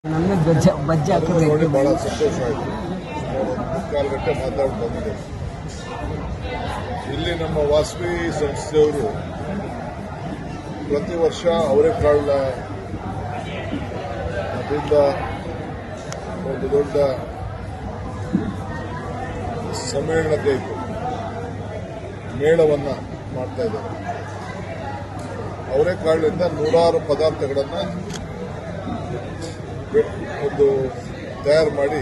ನೋಡಿ ಬಹಳ ಸಂತೋಷ ಆಯಿತು. 3 ಗಂಟೆ ಮಾತಾಡಿ ಬಂದಿದೆ. ಇಲ್ಲಿ ನಮ್ಮ ವಾಸವಿ ಸಂಸ್ಥೆಯವರು ಪ್ರತಿ ವರ್ಷ ಅವರೆಕಾಳನ್ನ ಅದರಿಂದ ಒಂದು ದೊಡ್ಡ ಸಮ್ಮೇಳನಕ್ಕೆ ಮೇಳವನ್ನು ಮಾಡ್ತಾ ಇದ್ದಾರೆ. ಅವರೆಕಾಳಿನಿಂದ ನೂರಾರು ಪದಾರ್ಥಗಳನ್ನು ಒಂದು ತಯಾರು ಮಾಡಿ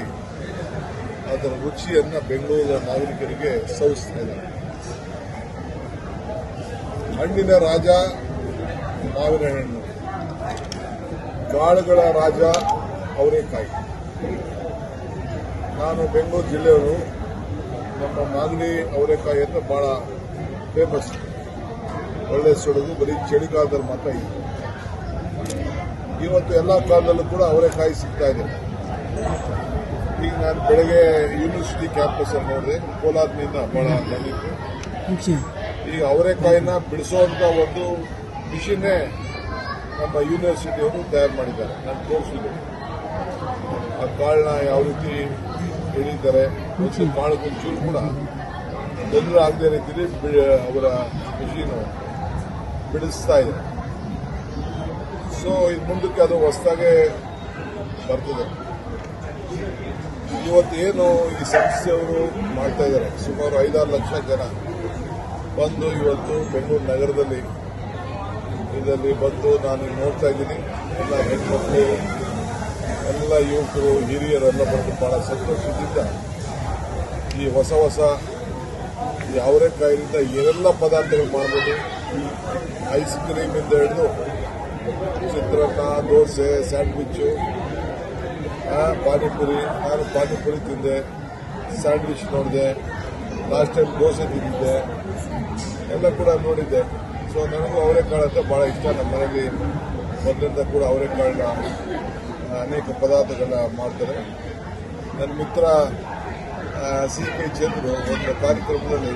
ಅದರ ರುಚಿಯನ್ನು ಬೆಂಗಳೂರಿನ ನಾಗರಿಕರಿಗೆ ಸವಿಸ್ತಾ ಇದ್ದಾರೆ. ಹಣ್ಣಿನ ರಾಜ ಮಾವಿನ ಹಣ್ಣು, ಕಾಳುಗಳ ರಾಜ ಅವರೆಕಾಯಿ. ನಾನು ಬೆಂಗಳೂರು ಜಿಲ್ಲೆಯವರು. ನಮ್ಮ ಮಾಗಡಿ ಅವರೆಕಾಯಿ ಅಂತ ಬಹಳ ಫೇಮಸ್. ಒಳ್ಳೆ ಸೊಡಗು, ಬರೀ ಚಳಿಗಾಲದಲ್ಲಿ ಮಾತ್ರ ಇದೆ. ಇವತ್ತು ಎಲ್ಲ ಕಾಲದಲ್ಲೂ ಕೂಡ ಅವರೆಕಾಯಿ ಸಿಗ್ತಾ ಇದೆ. ಈಗ ನಾನು ಬೆಳಗ್ಗೆ ಯೂನಿವರ್ಸಿಟಿ ಕ್ಯಾಂಪಸ್ ಅಲ್ಲಿ ನೋಡಿದೆ, ಕೋಲಾರದಿಂದ ಬಹಳ ಬಂದಿತ್ತು. ಈಗ ಅವರೆಕಾಯಿನ ಬಿಡಿಸುವಂತ ಒಂದು ಮಿಷಿನ್ನೇ ನಮ್ಮ ಯೂನಿವರ್ಸಿಟಿಯವರು ತಯಾರು ಮಾಡಿದ್ದಾರೆ. ನಾನು ತೋರಿಸಿದೆ ಆ ಕಾಳನ್ನ ಯಾವ ರೀತಿ ಬೆಳೀತಾರೆ. ಒಂದು ಕಾಳು ಒಂಚೂರು ಕೂಡ ತೊಂದರೆ ಆಗದೆ ರೀತಿಯಲ್ಲಿ ಅವರ ಮಿಷಿನು ಬಿಡಿಸ್ತಾ ಇದೆ. ಸೊ ಇದು ಮುಂದಕ್ಕೆ ಅದು ಹೊಸದಾಗೆ ಬರ್ತದೆ. ಇವತ್ತೇನು ಈ ಸಂಸ್ಥೆಯವರು ಮಾಡ್ತಾ ಇದ್ದಾರೆ, ಸುಮಾರು 5-6 ಲಕ್ಷ ಜನ ಬಂದು ಇವತ್ತು ಬೆಂಗಳೂರು ನಗರದಲ್ಲಿ ಇದರಲ್ಲಿ ಬಂದು ನಾನು ನೋಡ್ತಾ ಇದ್ದೀನಿ. ಎಲ್ಲ ಹೆಣ್ಮಕ್ಳು, ಎಲ್ಲ ಯುವಕರು, ಹಿರಿಯರೆಲ್ಲ ಬಂದು ಬಹಳ ಸಂತೋಷದಿಂದ ಈ ಹೊಸ ಈ ಅವರೆಕಾಯಿಯಿಂದ ಏನೆಲ್ಲ ಪದಾರ್ಥಗಳು ಮಾಡ್ಬೋದು. ಐಸ್ ಕ್ರೀಮಿಂದ ಹಿಡಿದು ಚಿತ್ರಾನ್ನ, ದೋಸೆ, ಸ್ಯಾಂಡ್ವಿಚ್ಚು, ಪಾನಿಪುರಿ. ನಾನು ಪಾನಿಪುರಿ ತಿಂದೆ, ಸ್ಯಾಂಡ್ವಿಚ್ ನೋಡಿದೆ, ಲಾಸ್ಟ್ ಟೈಮ್ ದೋಸೆ ತಿಂದಿದ್ದೆ, ಎಲ್ಲ ಕೂಡ ನೋಡಿದ್ದೆ. ಸೊ ನನಗೂ ಅವರೆಕಾಳು ಅಂತ ಬಹಳ ಇಷ್ಟ. ನಮ್ಮ ಮನೆಯಲ್ಲಿ ಮೊದಲಿಂದ ಕೂಡ ಅವರೆಕಾಳನ್ನ ಅನೇಕ ಪದಾರ್ಥಗಳನ್ನ ಮಾಡ್ತಾರೆ. ನನ್ನ ಮಿತ್ರ CK ಚಂದ್ರು ಒಂದು ಕಾರ್ಯಕ್ರಮದಲ್ಲಿ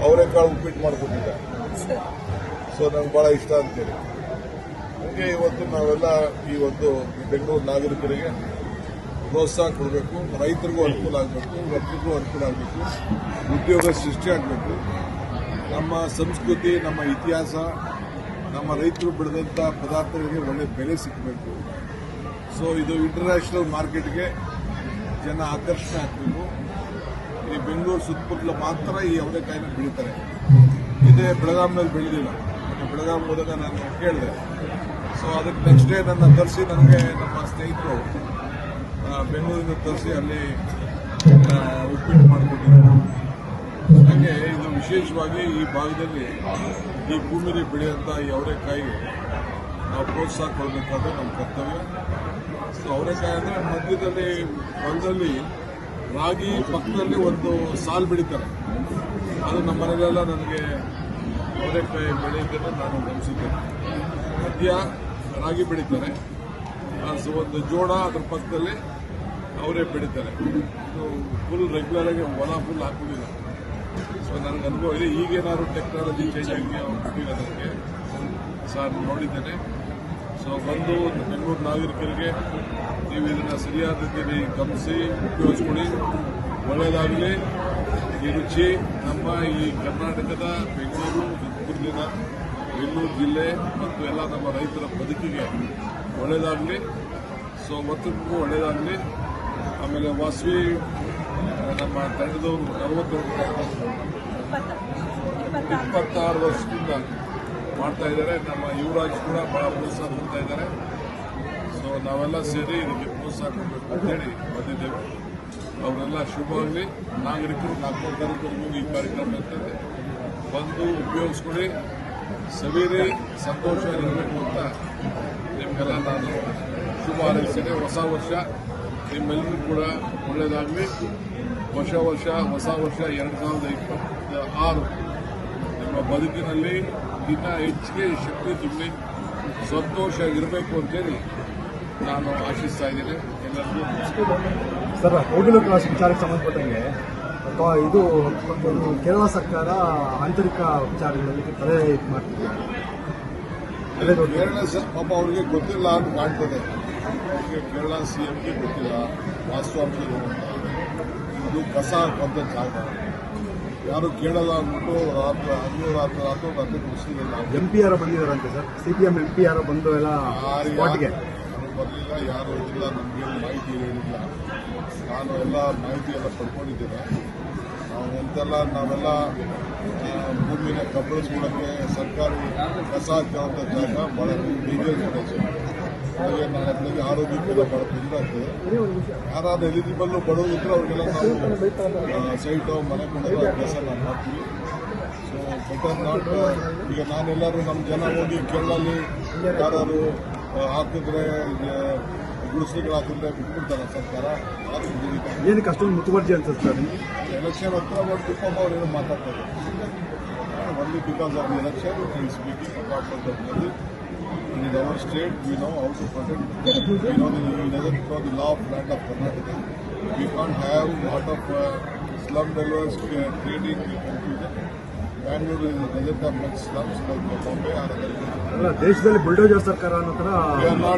ಅವರೆಕಾಳು ಉಪ್ಪಿಟ್ಟು ಮಾಡಿಕೊಟ್ಟಿದ್ದ. ಸೊ ನನಗೆ ಬಹಳ ಇಷ್ಟ ಅಂತೇಳಿ ಹಾಗೆ ಇವತ್ತು ನಾವೆಲ್ಲ ಈ ಒಂದು ಬೆಂಗಳೂರು ನಾಗರಿಕರಿಗೆ ಪ್ರೋತ್ಸಾಹ ಕೊಡಬೇಕು. ರೈತರಿಗೂ ಅನುಕೂಲ ಆಗಬೇಕು, ವರ್ಗಕ್ಕೂ ಅನುಕೂಲ ಆಗಬೇಕು, ಉದ್ಯೋಗ ಸೃಷ್ಟಿ ಆಗಬೇಕು. ನಮ್ಮ ಸಂಸ್ಕೃತಿ, ನಮ್ಮ ಇತಿಹಾಸ, ನಮ್ಮ ರೈತರು ಬೆಳೆದಂಥ ಪದಾರ್ಥಗಳಿಗೆ ಒಳ್ಳೆ ಬೆಲೆ ಸಿಗಬೇಕು. ಸೊ ಇದು ಇಂಟರ್ನ್ಯಾಷನಲ್ ಮಾರ್ಕೆಟ್ಗೆ ಜನ ಆಕರ್ಷಣೆ ಆಗಬೇಕು. ಈ ಬೆಂಗಳೂರು ಸುತ್ತಮುತ್ತಲು ಮಾತ್ರ ಈ ಅವರೆಕಾಯಿನ ಬೆಳೀತಾರೆ. ಇದೇ ಬೆಳಗಾವಿನಲ್ಲಿ ಬೆಳೆದಿಲ್ಲ. ಬೆಳಗಾವಿ ಹೋದಾಗ ನಾನು ಕೇಳಿದೆ. ಸೊ ಅದಕ್ಕೆ ನೆಕ್ಸ್ಟ್ ಡೇ ನನ್ನ ತರಿಸಿ ನನಗೆ ನಮ್ಮ ಸ್ನೇಹಿತರು ಬೆಂಗಳೂರಿಂದ ತರಿಸಿ ಅಲ್ಲಿ ಉಪ್ಪಿಟ್ಟು ಮಾಡಿಕೊಟ್ಟಿದ್ದಾರೆ. ಹಾಗೆ ಇದು ವಿಶೇಷವಾಗಿ ಈ ಭಾಗದಲ್ಲಿ ಈ ಭೂಮಿಲಿ ಬೆಳೆಯುವಂಥ ಈ ಅವರೆಕಾಯಿಗೆ ನಾವು ಪ್ರೋತ್ಸಾಹ ಕೊಡಬೇಕಾದ್ರೆ ನಮ್ಮ ಕರ್ತವ್ಯ. ಸೊ ಅವರೆಕಾಯಿ ಅಂದರೆ ಮಧ್ಯದಲ್ಲಿ ಹೊಲದಲ್ಲಿ ರಾಗಿ ಪಕ್ಕದಲ್ಲಿ ಒಂದು ಸಾಲು ಬೆಳೀತಾರೆ. ಅದು ನಮ್ಮ ಮನೆಯಲ್ಲೆಲ್ಲ ನನಗೆ ಅವರೆಕಾಯಿ ಬೆಳೆಯೋದನ್ನು ನಾನು ಗಮನಿಸಿದ್ದೇನೆ. ಮಧ್ಯ ರಾಗಿ ಬೆಳೀತಾರೆ, ಒಂದು ಜೋಳ ಅದ್ರ ಪಕ್ಕದಲ್ಲಿ ಅವರೇ ಬೆಳೀತಾರೆ. ಫುಲ್ ರೆಗ್ಯುಲರ್ ಆಗಿ ಹೊಲ ಫುಲ್ ಹಾಕೊಂಡಿಲ್ಲ. ಸೊ ನನಗೆ ಅನುಭವ ಇದೆ. ಈಗೇನಾದ್ರು ಟೆಕ್ನಾಲಜಿ ಚೇಂಜ್ ಆಗಿ ಕೊಟ್ಟಿಲ್ಲ ನನಗೆ ಸರ್, ನೋಡಿದ್ದೇನೆ. ಸೊ ಬಂದು ಬೆಂಗಳೂರು ನಾಗರಿಕರಿಗೆ ನೀವು ಇದನ್ನು ಸರಿಯಾದ ರೀತಿಯಲ್ಲಿ ಗಮನಿಸಿ ಉಪಯೋಗಿಸ್ಕೊಳ್ಳಿ. ಒಳ್ಳೆಯದಾಗಲಿ. ಈ ರುಚಿ ನಮ್ಮ ಈ ಕರ್ನಾಟಕದ ಬೆಂಗಳೂರು ಸುತ್ತಮುತ್ತಲಿನ ಬೆಂಗಳೂರು ಜಿಲ್ಲೆ ಮತ್ತು ಎಲ್ಲ ನಮ್ಮ ರೈತರ ಬದುಕಿಗೆ ಒಳ್ಳೆಯದಾಗಲಿ. ಸೊ ಮತ್ತೊಬ್ಬರಿಗೂ ಒಳ್ಳೆಯದಾಗಲಿ. ಆಮೇಲೆ ವಾಸವಿ ನಮ್ಮ ತಂಡದವರು 26 ವರ್ಷದಿಂದ ಮಾಡ್ತಾ ಇದ್ದಾರೆ. ನಮ್ಮ ಯುವರಾಜ್ ಕೂಡ ಬಹಳ ಪ್ರೋತ್ಸಾಹ ಕೊಡ್ತಾ ಇದ್ದಾರೆ. ಸೊ ನಾವೆಲ್ಲ ಸೇರಿ ಇದಕ್ಕೆ ಪ್ರೋತ್ಸಾಹ ಕೊಡಬೇಕು ಅಂತೇಳಿ ಬಂದಿದ್ದೇವೆ. ಅವರೆಲ್ಲ ಶುಭವಾಗಲಿ. ನಾಗರಿಕರು 4 ತಾರೀಕುವರೆಗೂ ಈ ಕಾರ್ಯಕ್ರಮ ಇರ್ತದೆ. ಬಂದು ಉಪಯೋಗಿಸ್ಕೊಳ್ಳಿ, ಸವಿರಿ, ಸಂತೋಷವಾಗಿರಬೇಕು ಅಂತ ನಿಮಗೆಲ್ಲ ನಾನು ಶುಭ ಹಾರೈಸ್ತೇನೆ. ಹೊಸ ವರ್ಷ ನಿಮ್ಮೆಲ್ಲರೂ ಕೂಡ ಒಳ್ಳೆಯದಾಗಲಿ. ಹೊಸ ವರ್ಷ 2026 ನಿಮ್ಮ ಬದುಕಿನಲ್ಲಿ ಇನ್ನೂ ಹೆಚ್ಚಿಗೆ ಶಕ್ತಿ ತುಂಬಿ ಸಂತೋಷ ಇರಬೇಕು ಅಂತೇಳಿ ನಾನು ಆಶಿಸ್ತಾ ಇದ್ದೇನೆ. ಎಲ್ಲರಿಗೂ ಸರ್, ಹೋಟೆಲ್ ಕ್ಲಾಸ್ ವಿಚಾರಕ್ಕೆ ಸಂಬಂಧಪಟ್ಟಂಗೆ ಇದು ಕೇರಳ ಸರ್ಕಾರ ಆಂತರಿಕ ವಿಚಾರಗಳಲ್ಲಿ ತಲೆ ಮಾಡ್ತಿದ್ದಾರೆ. ಕೇರಳ ಪಾಪ ಅವ್ರಿಗೆ ಗೊತ್ತಿಲ್ಲ ಅಂತ ಕಾಣ್ತದೆ. ನನಗೆ ಕೇರಳ CMಗೆ ಗೊತ್ತಿಲ್ಲ ವಾಸ್ತವಾಂಶ ಏನು ಅಂತ. ಇದು ಕಸ ಹಾಕುವಂಥ ಜಾಗ, ಯಾರು ಕೇಳಲ್ಲ ಅಂದ್ಬಿಟ್ಟು ರಾತ್ರಿ ಮುಗಿಸಿಲ್ಲ. MP ಯಾರೋ ಬಂದಿದ್ದಾರಂತೆ ಸರ್, CPM MP ಯಾರೋ ಬಂದು ಎಲ್ಲ ಸ್ಪಾಟ್ಗೆ ನಾನು ಬರಲಿಲ್ಲ, ಯಾರು ಇಲ್ಲ, ನಮಗೆ ಮಾಹಿತಿ ಹೇಳಿಲ್ಲ. ನಾನು ಎಲ್ಲ ಮಾಹಿತಿ ಎಲ್ಲ ಪಡ್ಕೊಂಡಿದ್ದೇನೆ. ನಾವೆಲ್ಲ ಭೂಮಿನ ಕಬಳಿಸ್ಕೊಳ್ಳೋಕ್ಕೆ ಸರ್ಕಾರಿ ಕಸ ಹಾಕುವಂಥ ಜಾಗ ಭಾಳ ಡೇಂಜರಸ್ ಪ್ಲೇಸು. ಹಾಗೆ ನಾಳೆ ಆರೋಗ್ಯಕ್ಕೆಲ್ಲ ಭಾಳ ತೊಂದರೆ ಆಗ್ತದೆ. ಯಾರಾದ್ರೂ ಎಲಿಜಿಬಲ್ಲು ಬಡವರಿದ್ರೆ ಅವ್ರಿಗೆಲ್ಲ ನಾವು ಸೈಟು ಮನೆ ಕೊಡೋದು ಕೆಲಸ ನಾವು ಮಾಡ್ತೀವಿ. So better not. ಈಗ ನಾನೆಲ್ಲರೂ ನಮ್ಮ ಜನ ಹೋಗಿ ಕೇರಳಲ್ಲಿ ಯಾರು ಹಾಕಿದ್ರೆ ಗುಡಿಸಲುಗಳು ಹಾಕಿದ್ರೆ ಬಿಟ್ಬಿಡ್ತಾರೆ ಸರ್ಕಾರ. ಏನಕ್ಕೆ ಅಷ್ಟೊಂದು ಮುತುವರ್ಜಿ ಅನ್ಸುತ್ತೆ ಸರ್ ನಿಮಗೆ? ಎಲೆಕ್ಷನ್ ಹತ್ರ ಮಾಡ್ತಿಪ್ಪ ಅವ್ರೇನು ಮಾತಾಡ್ತಾರೆ. only because of the election he is speaking apart from the money. In our state we know how to protect. We know he doesn't know the law of land of Karnataka. We can't have lot of slum dwellers creating confusion. Bangalore doesn't have much slums like Bombay or other places. ಅಲ್ಲ, ದೇಶದಲ್ಲಿ bulldozer ಸರ್ಕಾರ ಅನ್ನೋ ಥರ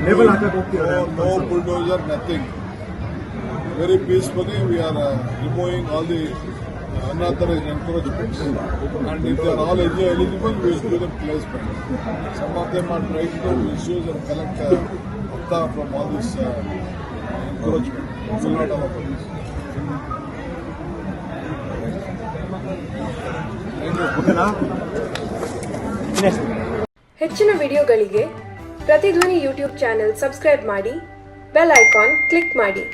label ಹಾಕಕ್ಕೆ ಹೋಗ್ತಿದ್ದಾರೆ. No bulldozer, nothing. Very peacefully we are removing all the unauthorized encroachments, and if they are all eligible, we will give them placement. Some of them are trying to misuse and collect hafta from all this encroachment. We will not allow this. ಓಕೆನಾ? ಹೆಚ್ಚಿನ ವಿಡಿಯೋಗಳಿಗೆ ಪ್ರತಿಧ್ವನಿ YouTube channel subscribe ಮಾಡಿ, bell icon click ಮಾಡಿ.